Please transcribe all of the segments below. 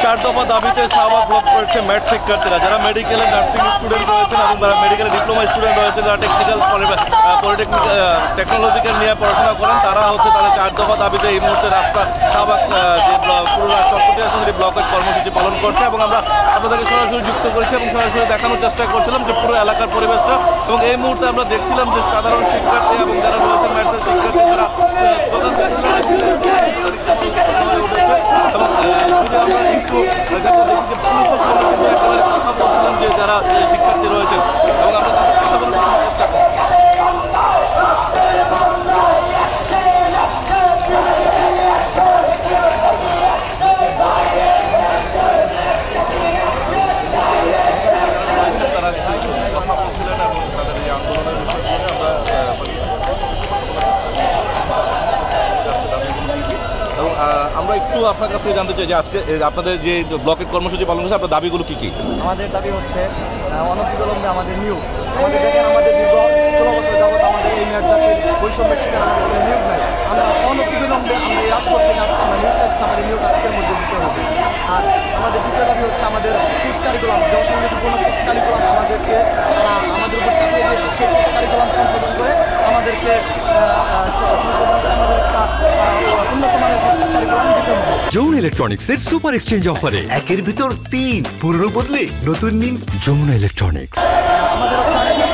চার দফা দাবিতে শাহবাগ ব্লক করেছে ম্যাট শিক্ষার্থীরা, যারা মেডিকেল নার্সিং স্টুডেন্ট রয়েছেন এবং যারা মেডিকেল ডিপ্লোমা স্টুডেন্ট রয়েছেন, যারা টেকনিক্যাল পলিটেকনিক টেকনোলজিক্যাল নিয়ে পড়াশোনা করেন, তারা হচ্ছে তাদের চার দফা দাবিতে এই মুহূর্তে রাস্তা শাহবাগ যে পুরো চক্রটি আছে সেটি ব্লকের কর্মসূচি পালন করছে। এবং আমরা আপনাদেরকে সরাসরি যুক্ত করেছি এবং সরাসরি দেখানোর চেষ্টা করছিলাম যে পুরো এলাকার পরিবেশটা। এবং এই মুহূর্তে আমরা দেখছিলাম যে সাধারণ শিক্ষার্থী এবং যারা রয়েছেন ম্যাথের শিক্ষার্থী, যারা এবং আমরা একটু দেখি যে পুলিশের সঙ্গে কিন্তু একেবারে কথা বলছিলাম যে যারা শিক্ষার্থী রয়েছেন, এবং আমরা তাদের কথা বলে চেষ্টা করি। আমরা একটু আপনার কাছ থেকে জানতে চাই যে আজকে আপনাদের যে ব্লকের কর্মসূচি পালন করছে, আপনার দাবিগুলো কি কি? আমাদের দাবি হচ্ছে অনতিবিলম্বে আমাদের নিয়োগ। আমাদের দেখেন আমাদের দীর্ঘ 16 বছর যাবত আমাদের এই মেয়র জাতির বৈষম্যের শিকার আমাদের নিয়োগ নাই। আমরা অনতিবিলম্বে আমরা এই রাজপথ থেকে আজকে আমরা নিয়োগ চাচ্ছি, আমাদের নিয়োগ আজকের মধ্যে দিতে হবে। আর আমাদের দ্বিতীয় দাবি হচ্ছে আমাদের কোর্স কারিকুলাম, যে অসংগঠিতপূর্ণ কোর্স কারিকুলাম আমাদেরকে তারা আমাদের উপর চাপিয়ে দিয়েছে, সেই কোর্স কারিকুলাম সংশোধন করে আমাদেরকে উন্নত মানের কোর্স কারিকুলাম দিতে হবে। যমুনা ইলেকট্রনিক্সের সুপার এক্সচেঞ্জ অফারে 1-এর ভিতর 3 পুরনো বদলে নতুন নিন যমুনা ইলেকট্রনিক্স। আমাদের অলরেডি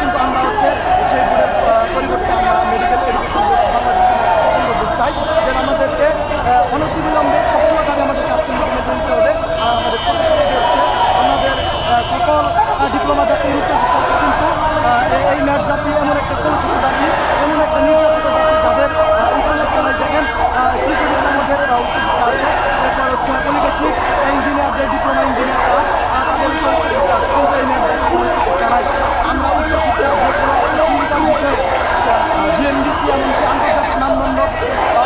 কিন্তু আমরা হচ্ছে সেই বোর্ডের পরিবর্তে আমরা medical education board Bangladesh board চাই, যেন আমাদেরকে অনতিবিলম্বে সবগুলো দাবি আমাদের কাজকে নিতে হবে। আর আমাদের হচ্ছে আমাদের সকল ডিপ্লোমা জাতি উচ্চশিক্ষা আছে, কিন্তু এই ম্যাট জাতি এমন একটা কলুষিত জাতি, এমন একটা নির্যাতিত জাতি যাদের উচ্চশিক্ষা নাই। দেখেন কৃষি ডিপ্লোমাদের উচ্চশিক্ষা আছে, এরপর হচ্ছে পলিটেকনিক ইঞ্জিনিয়ারদের ডিপ্লোমা ইঞ্জিনিয়ার তাদের উচ্চশিক্ষা আছে, কিন্তু এই ম্যাট জাতির কোনো উচ্চশিক্ষা নাই। আমরা উচ্চশিক্ষা টেকনিক্যাল বিষয় বিএমডিসি এমনকি আন্তর্জাতিক মানদণ্ড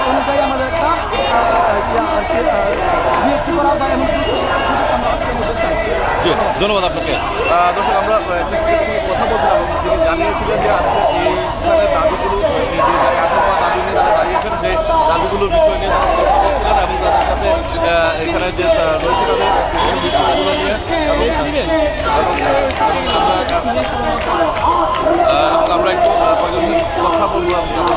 অনুযায়ী আমাদের একটা বিএসসি করা বা এমনকি উচ্চশিক্ষার সুযোগ আমরা আজকের মধ্যে চাই। জি, ধন্যবাদ আপনাকে। দর্শক, আমরা শিক্ষকের সঙ্গে কথা বলছিলাম, তিনি জানিয়েছিলেন যে আজকে এইখানে দাবিগুলো দাবি নিয়ে তারা দাঁড়িয়েছেন, যে দাবিগুলোর বিষয় নিয়ে তারা কথা বলছিলেন এবং তাদের সাথে এখানে যে রয়েছে তাদের বিভিন্ন বিষয়গুলো নিয়ে আমরা একটু কয়েকজন কথা বলবো এবং তাদের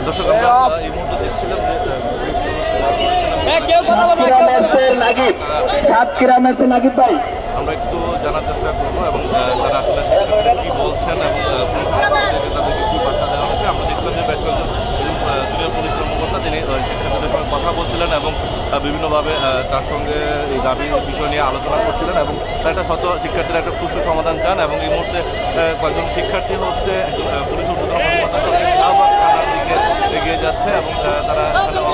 দর্শক, আমরা এই মুহূর্তে দেখছিলাম আমরা একটু জানার চেষ্টা করবো এবং তারা আসলে শিক্ষার্থীরা কি বলছেন এবং তাদেরকে কি বার্তা দেওয়া হয়েছে। আমরা দেখলাম যে বেশ কয়েকজন সিনিয়র পুলিশ কর্মকর্তা তিনি শিক্ষার্থীদের সঙ্গে কথা বলছিলেন এবং বিভিন্নভাবে তার সঙ্গে এই দাবি বিষয় নিয়ে আলোচনা করছিলেন এবং তার একটা শিক্ষার্থীরা একটা সুষ্ঠু সমাধান চান। এবং এই মুহূর্তে কয়েকজন শিক্ষার্থী হচ্ছে পুলিশ ঊর্ধ্বতন কর্মকর্তার সঙ্গে শাহবাগ থানার দিকে এগিয়ে যাচ্ছে এবং তারা যারা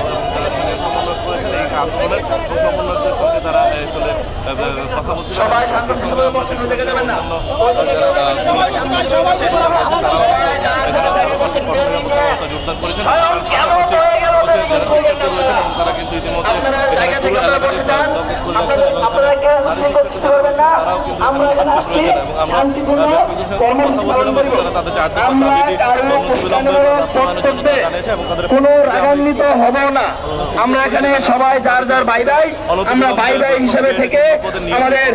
সমন্বয় করেছেন এই আন্দোলনের সমন্বয়কদের সঙ্গে তারা আসলে কথা বলছিলেন। যোগদান করেছেন তারা কিন্তু ইতিমধ্যে কোনো রাগান্বিত হব না। আমরা এখানে সবাই যার যার ভাই ভাই, আমরা ভাই ভাই হিসেবে থেকে আমাদের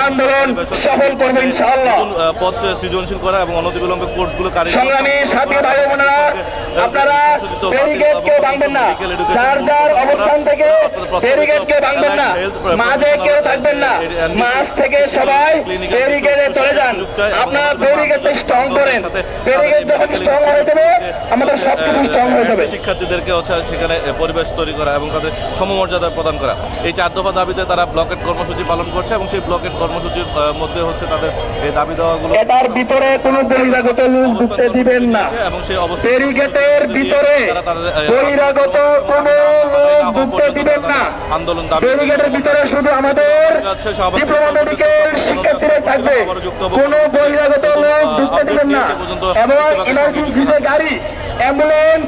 আন্দোলন সফল করবো ইনশাআল্লাহ। পথ সৃজনশীল করা এবং অনতিবিলম্বে কোর্সগুলো সংগ্রামী সাথী ভাই বোনেরা, আপনারা ব্যারিকেড কেউ ভাঙবেন না, যার যার অবস্থান থেকে ব্যারিকেড কেউ ভাঙবেন না, মাঝে কেউ থাকবেন না, মাঝ থেকে সবাই ব্যারিকেডে চলে যান। আপনারা ব্যারিকেডটা স্ট্রং করেন, ব্যারিকেড যখন স্ট্রং হয়ে যাবে আমাদের সবকিছু স্ট্রং হয়ে যাবে। শিক্ষার্থীদেরকে হচ্ছে সেখানে পরিবেশ তৈরি করা এবং তাদের সমমর্যাদা প্রদান করা, এই 4 দফা দাবিতে তারা ব্লকেট কর্মসূচি পালন করছে এবং সেই ব্লকেট কর্মসূচির মধ্যে হচ্ছে তাদের এই দাবি দেওয়াগুলো এটার ভিতরে কোনো বহিরাগত লোক ঢুকতে দিবেন না এবং সেই ব্যারিকেডের ভিতরে বহিরাগত কোনো লোক ঢুকতে দিবেন না। আন্দোলন ব্যারিকেডের ভিতরে শুধু আমাদের ডিপ্লোমা মেডিকেল শিক্ষার্থীরা থাকবে, কোনো বহিরাগত লোক ঢুকতে দিবেন না। এবং ইমার্জেন্সি যে গাড়ি, অ্যাম্বুলেন্স